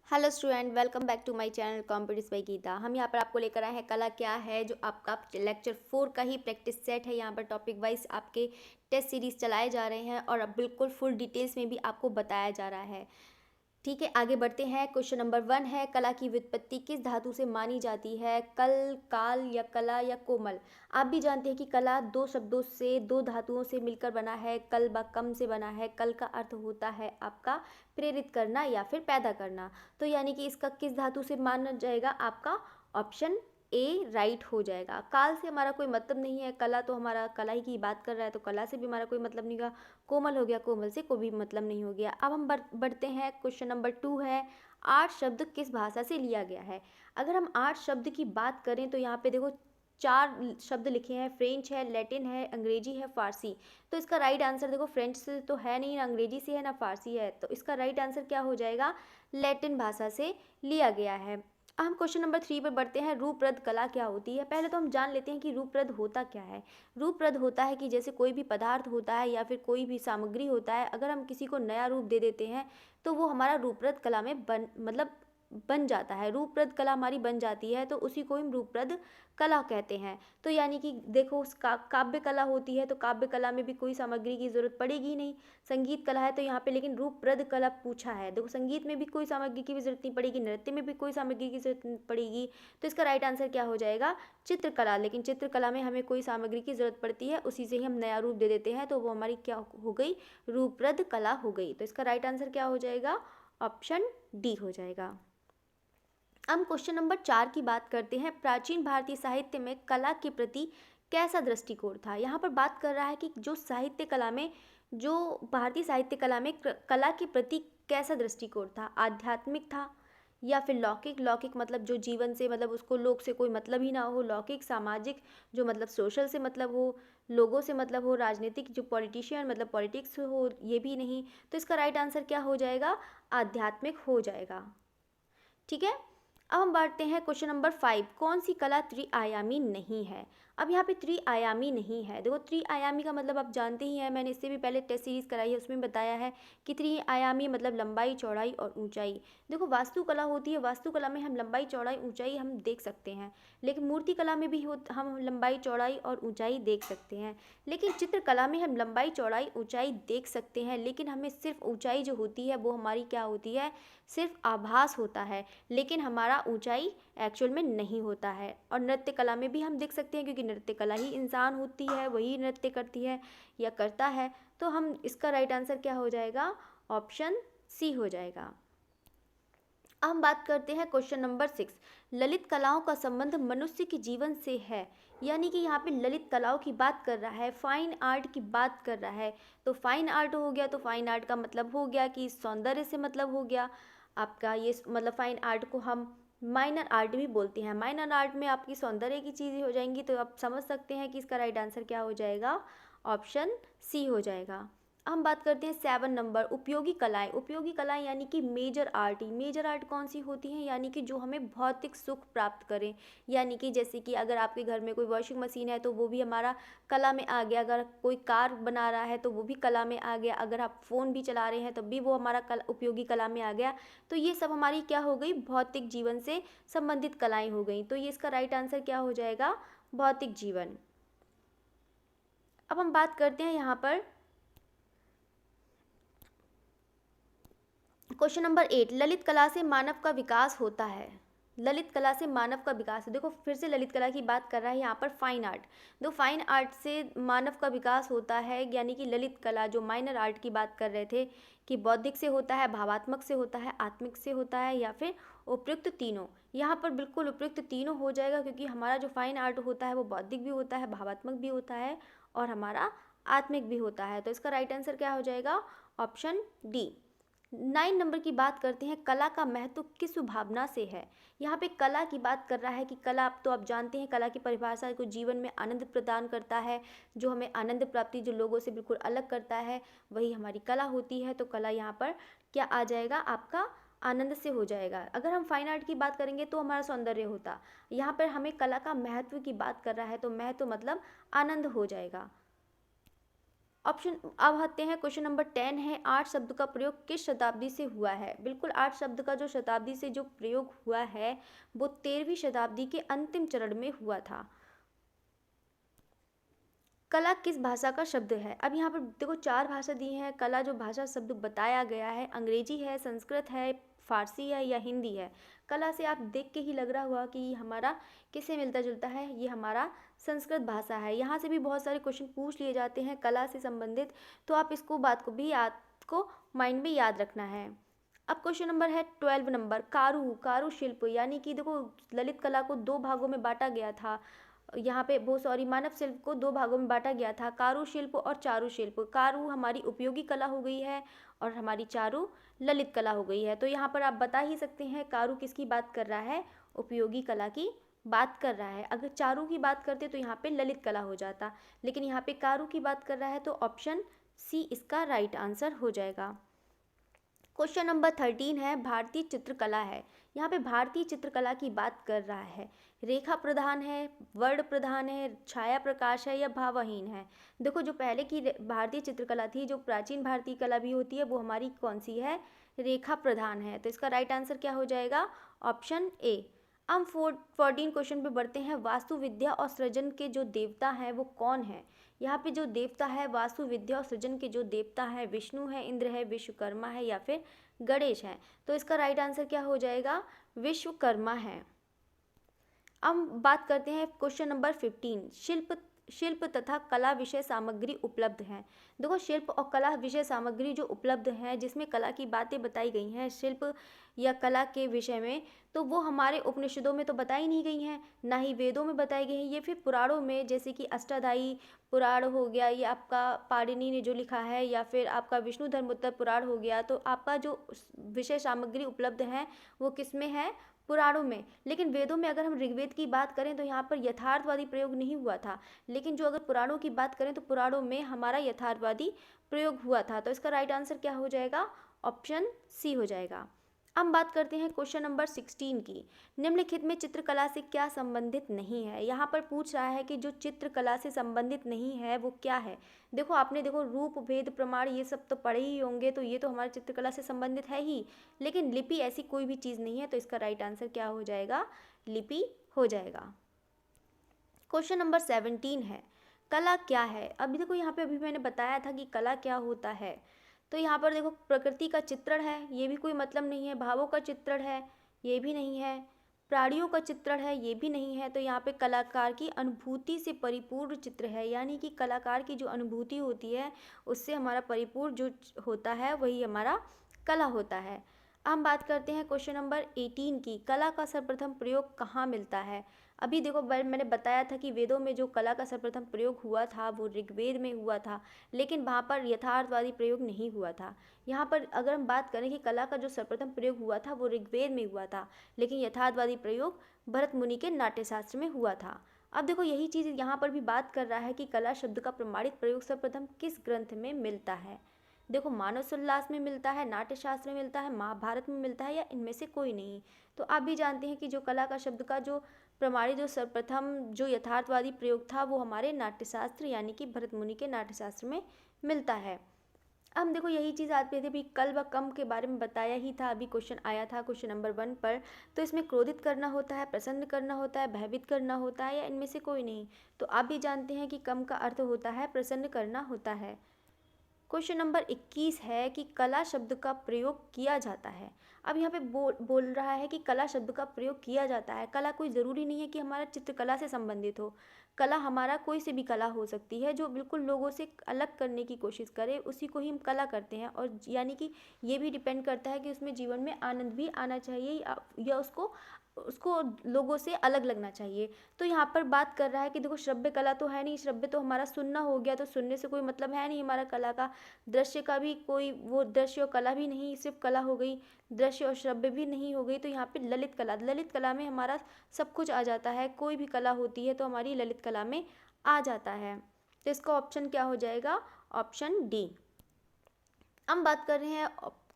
Hello student, welcome back to my channel competes by Geeta. हम यहाँ पर आपको लेकर आए हैं कला क्या है, जो आपका लेक्चर 4 का ही प्रैक्टिस सेट है। यहाँ पर टॉपिक वाइज आपके टेस्ट सीरीज चलाए जा रहे हैं और अब बिल्कुल फुल डिटेल्स में भी आपको बताया जा रहा है। ठीक है, आगे बढ़ते हैं। क्वेश्चन नंबर 1 है, कला की व्युत्पत्ति किस धातु से मानी जाती है? कल, काल या कला या कोमल। आप भी जानते हैं कि कला दो शब्दों से, दो धातुओं से मिलकर बना है। कल व कम से बना है। कल का अर्थ होता है आपका प्रेरित करना या फिर पैदा करना। तो यानी कि इसका किस धातु से माना जाएगा? आपका ऑप्शन ए राइट हो जाएगा। काल से हमारा कोई मतलब नहीं है, कला तो हमारा कला ही की बात कर रहा है, तो कला से भी हमारा कोई मतलब नहीं होगा। कोमल हो गया, कोमल से कोई भी मतलब नहीं हो गया। अब हम बढ़ते हैं। क्वेश्चन नंबर 2 है, आठ शब्द किस भाषा से लिया गया है? अगर हम आठ शब्द की बात करें तो यहाँ पे देखो 4 शब्द लिखे हैं। फ्रेंच है, लैटिन है, अंग्रेजी है, फारसी। तो इसका राइट आंसर देखो, फ्रेंच से तो है नहीं, ना अंग्रेजी से है, ना फारसी है, तो इसका राइट आंसर क्या हो जाएगा? लैटिन भाषा से लिया गया है। हम क्वेश्चन नंबर 3 पर बढ़ते हैं। रूपरद कला क्या होती है? पहले तो हम जान लेते हैं कि रूपरद होता क्या है। रूपरद होता है कि जैसे कोई भी पदार्थ होता है या फिर कोई भी सामग्री होता है, अगर हम किसी को नया रूप दे देते हैं तो वो हमारा रूपरद कला में बन जाता है। रूपरद कला हमारी बन जाती है, तो उसी को हम रूपरद कला कहते हैं। तो यानी कि देखो, काव्य कला होती है तो काव्य कला में भी कोई सामग्री की जरूरत पड़ेगी नहीं। संगीत कला है तो यहाँ पे लेकिन रूपरद कला पूछा है। देखो, संगीत में भी कोई सामग्री की भी जरूरत नहीं पड़ेगी, नृत्य में भी कोई सामग्री की जरूरत नहीं पड़ेगी। तो इसका राइट आंसर क्या हो जाएगा? चित्रकला। लेकिन चित्रकला में हमें कोई सामग्री की जरूरत पड़ती है, उसी से ही हम नया रूप दे देते हैं, तो वो हमारी क्या हो गई? रूपरद कला हो गई। तो इसका राइट आंसर क्या हो जाएगा? ऑप्शन डी हो जाएगा। हम क्वेश्चन नंबर 4 की बात करते हैं। प्राचीन भारतीय साहित्य में कला के प्रति कैसा दृष्टिकोण था? यहाँ पर बात कर रहा है कि जो भारतीय साहित्य कला में कला के प्रति कैसा दृष्टिकोण था। आध्यात्मिक था या फिर लौकिक? लौकिक मतलब जो जीवन से, मतलब उसको लोक से कोई मतलब ही ना हो। लौकिक सामाजिक, जो मतलब सोशल से मतलब हो, लोगों से मतलब हो। राजनीतिक, जो पॉलिटिशियन मतलब पॉलिटिक्स हो, ये भी नहीं। तो इसका राइट आंसर क्या हो जाएगा? आध्यात्मिक हो जाएगा। ठीक है, अब हम बढ़ते हैं क्वेश्चन नंबर 5। कौन सी कला त्रिआयामी नहीं है? अब यहाँ पे त्रिआयामी नहीं है। देखो, त्रिआयामी का मतलब आप जानते ही हैं, मैंने इससे भी पहले टेस्ट सीरीज कराई है, उसमें बताया है कि त्रिआयामी मतलब लंबाई, चौड़ाई और ऊंचाई। देखो, वास्तुकला होती है, वास्तुकला में हम लंबाई, चौड़ाई, ऊंचाई हम देख सकते हैं। लेकिन मूर्ति कला में भी हम लंबाई, चौड़ाई और ऊंचाई देख सकते हैं। लेकिन चित्रकला में हम लंबाई, चौड़ाई, ऊंचाई देख सकते हैं, लेकिन हमें सिर्फ ऊंचाई जो होती है वो हमारी क्या होती है? सिर्फ आभास होता है, लेकिन हमारा ऊंचाई एक्चुअल में नहीं होता है। और नृत्य कला में भी हम देख सकते हैं, क्योंकि नृत्य कला ही इंसान होती है, वही नृत्य करती है या करता है। तो हम इसका राइट आंसर क्या हो जाएगा? ऑप्शन सी हो जाएगा। अब हम बात करते हैं क्वेश्चन नंबर 6। ललित कलाओं का संबंध मनुष्य के जीवन से है। यानी कि यहाँ पे ललित कलाओं की बात कर रहा है, फाइन आर्ट की बात कर रहा है। तो फाइन आर्ट हो गया, तो फाइन आर्ट का मतलब हो गया कि सौंदर्य से मतलब हो गया आपका ये, मतलब फाइन आर्ट को हम माइनर आर्ट भी बोलते हैं। माइनर आर्ट में आपकी सौंदर्य की चीज़ें हो जाएंगी, तो आप समझ सकते हैं कि इसका राइट आंसर क्या हो जाएगा? ऑप्शन सी हो जाएगा। हम बात करते हैं 7 नंबर, उपयोगी कलाएं। उपयोगी कलाएं यानी कि मेजर आर्ट। मेजर आर्ट कौन सी होती हैं? यानी कि जो हमें भौतिक सुख प्राप्त करें। यानी कि जैसे कि अगर आपके घर में कोई वॉशिंग मशीन है तो वो भी हमारा कला में आ गया। अगर कोई कार बना रहा है तो वो भी कला में आ गया। अगर आप फ़ोन भी चला रहे हैं तब भी वो हमारा उपयोगी कला में आ गया। तो ये सब हमारी क्या हो गई? भौतिक जीवन से संबंधित कलाएँ हो गई। तो ये इसका राइट आंसर क्या हो जाएगा? भौतिक जीवन। अब हम बात करते हैं यहाँ पर क्वेश्चन नंबर 8। ललित कला से मानव का विकास होता है। ललित कला से मानव का विकास है। देखो, फिर से ललित कला की बात कर रहा है यहाँ पर फाइन आर्ट। दो फाइन आर्ट से मानव का विकास होता है, यानी कि ललित कला जो माइनर आर्ट की बात कर रहे थे कि बौद्धिक से होता है, भावात्मक से होता है, आत्मिक से होता है, या फिर उपयुक्त तीनों। यहाँ पर बिल्कुल उपयुक्त तीनों हो जाएगा, क्योंकि हमारा जो फाइन आर्ट होता है वो बौद्धिक भी होता है, भावात्मक भी होता है और हमारा आत्मिक भी होता है। तो इसका राइट आंसर क्या हो जाएगा? Option D. 9 नंबर की बात करते हैं, कला का महत्व किस भावना से है? यहाँ पे कला की बात कर रहा है कि कला, तो आप जानते हैं कला की परिभाषा को जीवन में आनंद प्रदान करता है, जो हमें आनंद प्राप्ति, जो लोगों से बिल्कुल अलग करता है, वही हमारी कला होती है। तो कला यहाँ पर क्या आ जाएगा? आपका आनंद से हो जाएगा। अगर हम फाइन आर्ट की बात करेंगे तो हमारा सौंदर्य होता। यहाँ पर हमें कला का महत्व की बात कर रहा है, तो महत्व मतलब आनंद हो जाएगा। ऑप्शन अब आते हैं क्वेश्चन नंबर 10 है, 8 शब्द का प्रयोग किस शताब्दी से हुआ है। बिल्कुल 8 शब्द का जो शताब्दी से जो प्रयोग हुआ है वो 13वीं शताब्दी के अंतिम चरण में हुआ था। कला किस भाषा का शब्द है। अब यहाँ पर देखो 4 भाषा दी हैं। कला जो भाषा शब्द बताया गया है, अंग्रेजी है, संस्कृत है, फारसी है या हिंदी है। कला से आप देख के ही लग रहा हुआ कि ये हमारा किससे मिलता जुलता है, ये हमारा संस्कृत भाषा है। यहाँ से भी बहुत सारे क्वेश्चन पूछ लिए जाते हैं कला से संबंधित, तो आप इसको बात को भी आपको माइंड में याद रखना है। अब क्वेश्चन नंबर है 12 नंबर, कारू शिल्प, यानी कि देखो ललित कला को 2 भागों में बांटा गया था। यहाँ पे मानव शिल्प को 2 भागों में बांटा गया था, कारू शिल्प और चारू शिल्प। कारू हमारी उपयोगी कला हो गई है और हमारी चारू ललित कला हो गई है। तो यहाँ पर आप बता ही सकते हैं कारू किसकी बात कर रहा है, उपयोगी कला की बात कर रहा है। अगर चारू की बात करते तो यहाँ पे ललित कला हो जाता, लेकिन यहाँ पे कारू की बात कर रहा है तो ऑप्शन सी इसका राइट आंसर हो जाएगा। क्वेश्चन नंबर 13 है, भारतीय चित्रकला है। यहाँ पे भारतीय चित्रकला की बात कर रहा है। रेखा प्रधान है, वर्ण प्रधान है, छाया प्रकाश है या भावहीन है। देखो जो पहले की भारतीय चित्रकला थी, जो प्राचीन भारतीय कला भी होती है, वो हमारी कौन सी है, रेखा प्रधान है। तो इसका राइट आंसर क्या हो जाएगा, ऑप्शन ए। हम 14 क्वेश्चन पे बढ़ते हैं। वास्तु विद्या और सृजन के जो देवता हैं वो कौन है। यहाँ पे जो देवता है वास्तु विद्या और सृजन के जो देवता है, विष्णु है, इंद्र है, विश्वकर्मा है या फिर गणेश है। तो इसका राइट आंसर क्या हो जाएगा, विश्वकर्मा है। अब बात करते हैं क्वेश्चन नंबर 15, शिल्प तथा कला विषय सामग्री उपलब्ध हैं। देखो शिल्प और कला विषय सामग्री जो उपलब्ध हैं, जिसमें कला की बातें बताई गई हैं शिल्प या कला के विषय में, तो वो हमारे उपनिषदों में तो बताई नहीं गई हैं, ना ही वेदों में बताई गई हैं। ये फिर पुराणों में, जैसे कि अष्टाध्यायी पुराण हो गया, ये आपका पाणिनि ने जो लिखा है, या फिर आपका विष्णु धर्मोत्तर पुराण हो गया। तो आपका जो विषय सामग्री उपलब्ध है वो किस में है, पुराणों में। लेकिन वेदों में अगर हम ऋग्वेद की बात करें तो यहाँ पर यथार्थवादी प्रयोग नहीं हुआ था, लेकिन जो अगर पुराणों की बात करें तो पुराणों में हमारा यथार्थवादी प्रयोग हुआ था। तो इसका राइट आंसर क्या हो जाएगा, ऑप्शन सी हो जाएगा। अब बात करते हैं क्वेश्चन नंबर 16 की। निम्नलिखित में चित्रकला से क्या संबंधित नहीं है। यहाँ पर पूछ रहा है कि जो चित्रकला से संबंधित नहीं है वो क्या है। देखो आपने रूप भेद प्रमाण ये सब तो पढ़े ही होंगे, तो ये तो हमारी चित्रकला से संबंधित है ही, लेकिन लिपि ऐसी कोई भी चीज़ नहीं है। तो इसका राइट आंसर क्या हो जाएगा, लिपि हो जाएगा। क्वेश्चन नंबर 17 है, कला क्या है। अभी देखो यहाँ पे अभी मैंने बताया था कि कला क्या होता है। तो यहाँ पर देखो प्रकृति का चित्रण है, ये भी कोई मतलब नहीं है। भावों का चित्रण है, ये भी नहीं है। प्राणियों का चित्रण है, ये भी नहीं है। तो यहाँ पे कलाकार की अनुभूति से परिपूर्ण चित्र है, यानी कि कलाकार की जो अनुभूति होती है उससे हमारा परिपूर्ण जो होता है वही हमारा कला होता है। हम बात करते हैं क्वेश्चन नंबर 18 की। कला का सर्वप्रथम प्रयोग कहाँ मिलता है। अभी देखो मैंने बताया था कि वेदों में जो कला का सर्वप्रथम प्रयोग हुआ था वो ऋग्वेद में हुआ था, लेकिन वहाँ पर यथार्थवादी प्रयोग नहीं हुआ था। यहाँ पर अगर हम बात करें कि कला का जो सर्वप्रथम प्रयोग हुआ था वो ऋग्वेद में हुआ था, लेकिन यथार्थवादी प्रयोग भरत मुनि के नाट्यशास्त्र में हुआ था। अब देखो यही चीज़ यहाँ पर भी बात कर रहा है कि कला शब्द का प्रमाणित प्रयोग सर्वप्रथम किस ग्रंथ में मिलता है। देखो मानसोल्लास में मिलता है, नाट्यशास्त्र में मिलता है, महाभारत में मिलता है, या इनमें से कोई नहीं। तो आप भी जानते हैं कि जो कला का शब्द का जो प्रमाणित जो सर्वप्रथम जो यथार्थवादी प्रयोग था वो हमारे नाट्यशास्त्र यानी कि भरत मुनि के नाट्यशास्त्र में मिलता है। अब देखो यही चीज़ आती थी, अभी कल व कम के बारे में बताया ही था, अभी क्वेश्चन आया था क्वेश्चन नंबर 1 पर। तो इसमें क्रोधित करना होता है, प्रसन्न करना होता है, भयभीत करना होता है, या इनमें से कोई नहीं। तो आप भी जानते हैं कि कम का अर्थ होता है प्रसन्न करना होता है। क्वेश्चन नंबर 21 है कि कला शब्द का प्रयोग किया जाता है। अब यहाँ पे बोल रहा है कि कला शब्द का प्रयोग किया जाता है। कला कोई ज़रूरी नहीं है कि हमारा चित्रकला से संबंधित हो। कला हमारा कोई से भी कला हो सकती है, जो बिल्कुल लोगों से अलग करने की कोशिश करे उसी को ही हम कला करते हैं। और यानी कि ये भी डिपेंड करता है कि उसमें जीवन में आनंद भी आना चाहिए या उसको लोगों से अलग लगना चाहिए। तो यहाँ पर बात कर रहा है कि देखो श्रव्य कला तो है नहीं, श्रव्य तो हमारा सुनना हो गया, तो सुनने से कोई मतलब है नहीं हमारा कला का। दृश्य का भी कोई वो दृश्य और कला भी नहीं, सिर्फ कला हो गई, दृश्य और श्रव्य भी नहीं हो गई। तो यहाँ पे ललित कला में हमारा सब कुछ आ जाता है, कोई भी कला होती है तो हमारी ललित कला में आ जाता है। तो इसका ऑप्शन क्या हो जाएगा, ऑप्शन डी। हम बात कर रहे हैं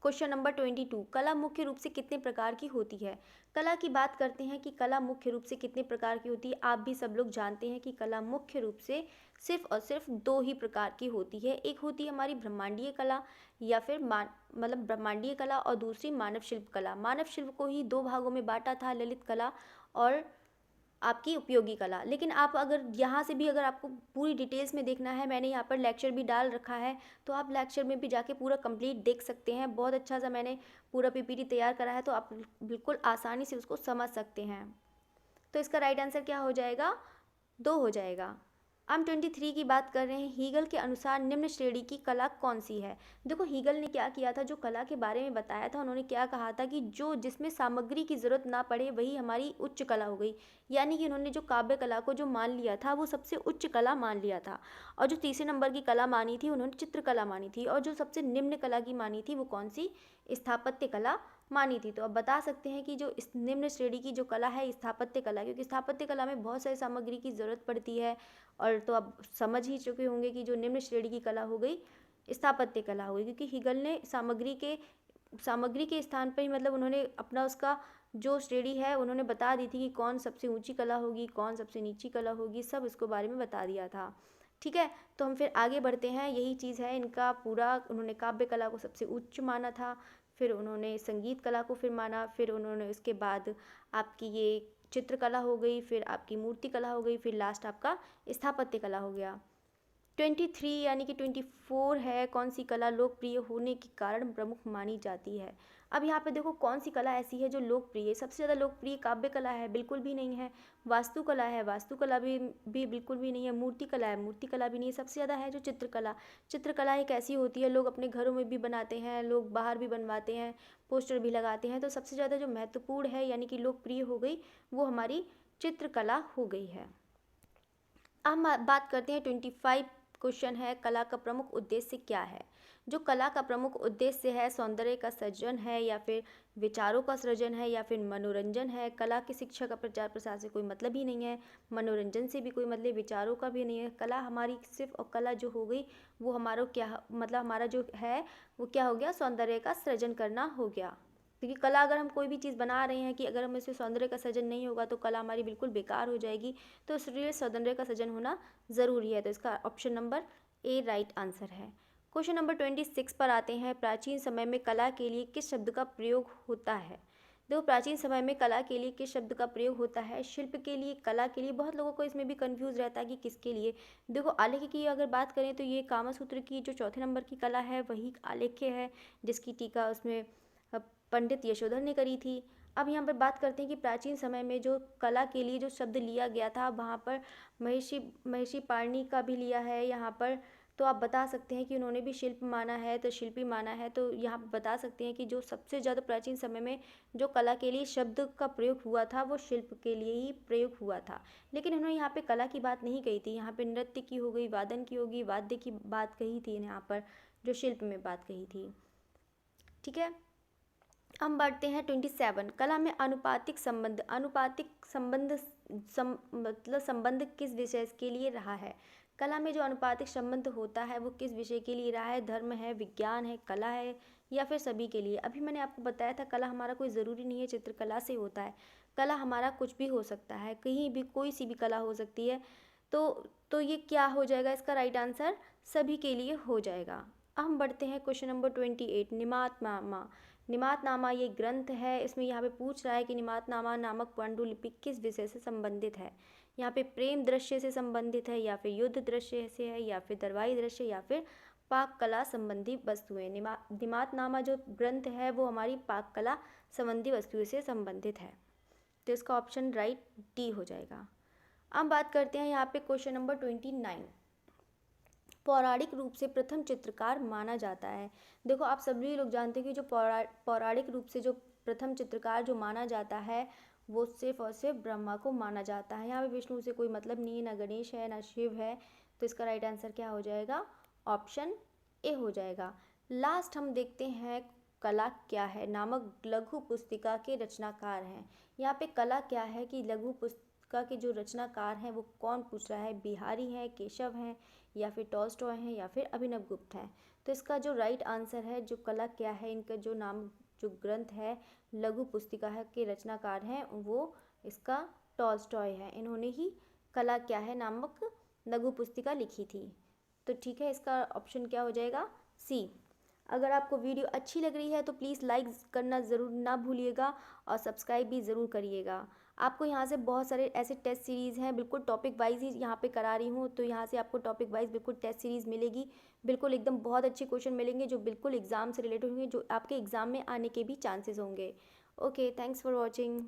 क्वेश्चन नंबर 22, कला मुख्य रूप से कितने प्रकार की होती है। कला की बात करते हैं कि कला मुख्य रूप से कितने प्रकार की होती है। आप भी सब लोग जानते हैं कि कला मुख्य रूप से सिर्फ और सिर्फ दो ही प्रकार की होती है। एक होती है हमारी ब्रह्मांडीय कला या फिर मतलब ब्रह्मांडीय कला, और दूसरी मानव शिल्प कला। मानव शिल्प को ही दो भागों में बांटा था, ललित कला और आपकी उपयोगी कला। लेकिन आप अगर यहाँ से भी अगर आपको पूरी डिटेल्स में देखना है, मैंने यहाँ पर लेक्चर भी डाल रखा है, तो आप लेक्चर में भी जाके पूरा कंप्लीट देख सकते हैं। बहुत अच्छा सा मैंने पूरा पीपीटी तैयार करा है, तो आप बिल्कुल आसानी से उसको समझ सकते हैं। तो इसका राइट आंसर क्या हो जाएगा, 2 हो जाएगा। हम 23 की बात कर रहे हैं। हीगल के अनुसार निम्न श्रेणी की कला कौन सी है। देखो हीगल ने क्या किया था, जो कला के बारे में बताया था, उन्होंने क्या कहा था कि जो जिसमें सामग्री की ज़रूरत ना पड़े वही हमारी उच्च कला हो गई। यानी कि उन्होंने जो काव्य कला को जो मान लिया था वो सबसे उच्च कला मान लिया था। और जो तीसरे नंबर की कला मानी थी उन्होंने चित्रकला मानी थी। और जो सबसे निम्न कला की मानी थी वो कौन सी, स्थापत्य कला मानी थी। तो अब बता सकते हैं कि जो इस निम्न श्रेणी की जो कला है स्थापत्य कला, क्योंकि स्थापत्य कला में बहुत सारी सामग्री की ज़रूरत पड़ती है। और तो अब समझ ही चुके होंगे कि जो निम्न श्रेणी की कला हो गई स्थापत्य कला हो गई, क्योंकि हीगल ने सामग्री के स्थान पर ही मतलब उन्होंने अपना उसका जो श्रेणी है उन्होंने बता दी थी कि कौन सबसे ऊंची कला होगी, कौन सबसे नीची कला होगी, सब इसको बारे में बता दिया था। ठीक है, तो हम फिर आगे बढ़ते हैं। यही चीज़ है इनका पूरा। उन्होंने काव्य कला को सबसे उच्च माना था, फिर उन्होंने संगीत कला को फिर माना, फिर उन्होंने उसके बाद आपकी ये चित्रकला हो गई, फिर आपकी मूर्ति कला हो गई, फिर लास्ट आपका स्थापत्य कला हो गया। 23 यानी कि 24 है, कौन सी कला लोकप्रिय होने के कारण प्रमुख मानी जाती है। अब यहाँ पे देखो कौन सी कला ऐसी है जो लोकप्रिय है। सबसे ज़्यादा लोकप्रिय काव्य कला है, बिल्कुल भी नहीं है। वास्तुकला है, वास्तुकला भी बिल्कुल भी नहीं है। मूर्ति कला है, मूर्ति कला भी नहीं है। सबसे ज़्यादा है जो चित्रकला। चित्रकला एक ऐसी होती है, लोग अपने घरों में भी बनाते हैं, लोग बाहर भी बनवाते हैं, पोस्टर भी लगाते हैं। तो सबसे ज़्यादा जो महत्वपूर्ण है यानी कि लोकप्रिय हो गई वो हमारी चित्रकला हो गई है। अब हम बात करते हैं 25 क्वेश्चन है, कला का प्रमुख उद्देश्य क्या है। जो कला का प्रमुख उद्देश्य है, सौंदर्य का सृजन है या फिर विचारों का सृजन है या फिर मनोरंजन है। कला की शिक्षा का प्रचार प्रसार से कोई मतलब ही नहीं है, मनोरंजन से भी कोई मतलब, विचारों का भी नहीं है। कला हमारी सिर्फ, और कला जो हो गई वो हमारा क्या मतलब, हमारा जो है वो क्या हो गया, सौंदर्य का सृजन करना हो गया। क्योंकि कला अगर हम कोई भी चीज़ बना रहे हैं कि अगर हम इससे सौंदर्य का सृजन नहीं होगा तो कला हमारी बिल्कुल बेकार हो जाएगी। तो इसलिए सौंदर्य का सृजन होना ज़रूरी है। तो इसका option number A right answer है। क्वेश्चन नंबर 26 पर आते हैं। प्राचीन समय में कला के लिए किस शब्द का प्रयोग होता है। देखो प्राचीन समय में कला के लिए किस शब्द का प्रयोग होता है। शिल्प के लिए, कला के लिए। बहुत लोगों को इसमें भी कंफ्यूज रहता है कि किसके लिए। देखो आलेख्य की अगर बात करें तो ये कामसूत्र की जो चौथे नंबर की कला है वही आलेख्य है, जिसकी टीका उसमें पंडित यशोधर ने करी थी। अब यहाँ पर बात करते हैं कि प्राचीन समय में जो कला के लिए जो शब्द लिया गया था वहाँ पर महर्षि पाणिनि का भी लिया है यहाँ पर। तो आप बता सकते हैं कि उन्होंने भी शिल्प माना है, तो शिल्पी माना है। तो यहाँ पर बता सकते हैं कि जो सबसे ज़्यादा प्राचीन समय में जो कला के लिए शब्द का प्रयोग हुआ था वो शिल्प के लिए ही प्रयोग हुआ था। लेकिन उन्होंने यहाँ पे कला की बात नहीं कही थी, यहाँ पे नृत्य की हो गई, वादन की होगी, वाद्य की बात कही थी यहाँ पर, जो शिल्प में बात कही थी। ठीक है, हम बढ़ते हैं 27। कला में अनुपातिक संबंध। मतलब संबंध किस विषय के लिए रहा है। कला में जो अनुपातिक संबंध होता है वो किस विषय के लिए रहा है। धर्म है, विज्ञान है, कला है, या फिर सभी के लिए। अभी मैंने आपको बताया था कला हमारा कोई ज़रूरी नहीं है चित्रकला से होता है। कला हमारा कुछ भी हो सकता है, कहीं भी कोई सी भी कला हो सकती है। तो ये क्या हो जाएगा, इसका राइट आंसर सभी के लिए हो जाएगा। अब हम बढ़ते हैं क्वेश्चन नंबर 28। निमातनामा। निमातनामा ये ग्रंथ है। इसमें यहाँ पे पूछ रहा है कि निमातनामा नामक पांडुलिपि किस विषय से संबंधित है। यहाँ पे प्रेम दृश्य से संबंधित है, या फिर युद्ध दृश्य से है, या फिर दरबारी दृश्य, या फिर पाक कला संबंधी वस्तुएं। निमातनामा जो ग्रंथ है वो हमारी पाक कला संबंधी वस्तुओं से संबंधित है। तो इसका ऑप्शन राइट डी हो जाएगा। अब बात करते हैं यहाँ पे क्वेश्चन नंबर 29। पौराणिक रूप से प्रथम चित्रकार माना जाता है। देखो आप सभी लोग जानते हैं कि जो पौराणिक रूप से जो प्रथम चित्रकार जो माना जाता है वो सिर्फ और सिर्फ ब्रह्मा को माना जाता है। यहाँ पे विष्णु से कोई मतलब नहीं है, ना गणेश है, ना शिव है। तो इसका राइट आंसर क्या हो जाएगा, ऑप्शन ए हो जाएगा। लास्ट हम देखते हैं कला क्या है नामक लघु पुस्तिका के रचनाकार हैं। यहाँ पे कला क्या है कि लघु पुस्तिका के जो रचनाकार हैं वो कौन पूछ रहा है, बिहारी हैं, केशव हैं, या फिर टॉल्स्टॉय हैं, या फिर अभिनव गुप्त हैं। तो इसका जो राइट आंसर है, जो कला क्या है, इनका जो नाम, जो ग्रंथ है, लघु पुस्तिका है के रचनाकार हैं वो इसका टॉल्स्टॉय है। इन्होंने ही कला क्या है नामक लघु पुस्तिका लिखी थी। तो ठीक है, इसका ऑप्शन क्या हो जाएगा, सी। अगर आपको वीडियो अच्छी लग रही है तो प्लीज़ लाइक करना ज़रूर ना भूलिएगा और सब्सक्राइब भी ज़रूर करिएगा। आपको यहाँ से बहुत सारे ऐसे टेस्ट सीरीज़ हैं, बिल्कुल टॉपिक वाइज ही यहाँ पे करा रही हूँ, तो यहाँ से आपको टॉपिक वाइज बिल्कुल टेस्ट सीरीज़ मिलेगी। बिल्कुल एकदम बहुत अच्छे क्वेश्चन मिलेंगे जो बिल्कुल एग्ज़ाम से रिलेटेड होंगे, जो आपके एग्ज़ाम में आने के भी चांसेस होंगे। Okay, thanks for watching.